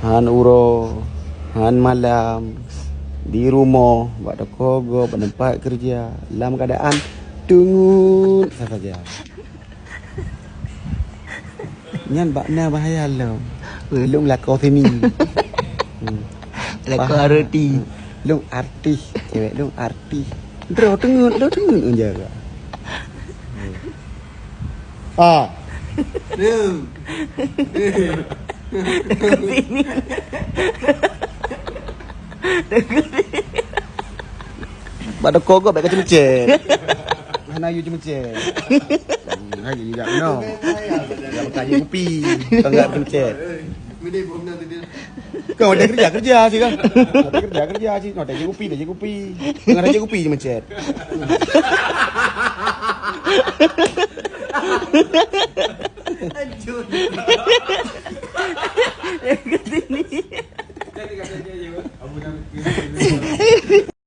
Han uro, han malam di rumah, buat kogo, buat tempat kerja, dalam keadaan tunggu saja. Nyan bakna bahaya lo. Lung lakau sini. Lakau arti. Lung artis, cewek lung artis. Lo tunggu aja. Ah. Pada kogo baik kecil cek. Mana you cuma cek. Hai juga no. Yang kaji kopi, enggak pencet. Kau ada kerja sih kan? Ada kerja sih. Ada kopi. Enggak ada kopi cuma cek. Anjur. Yang ke sini.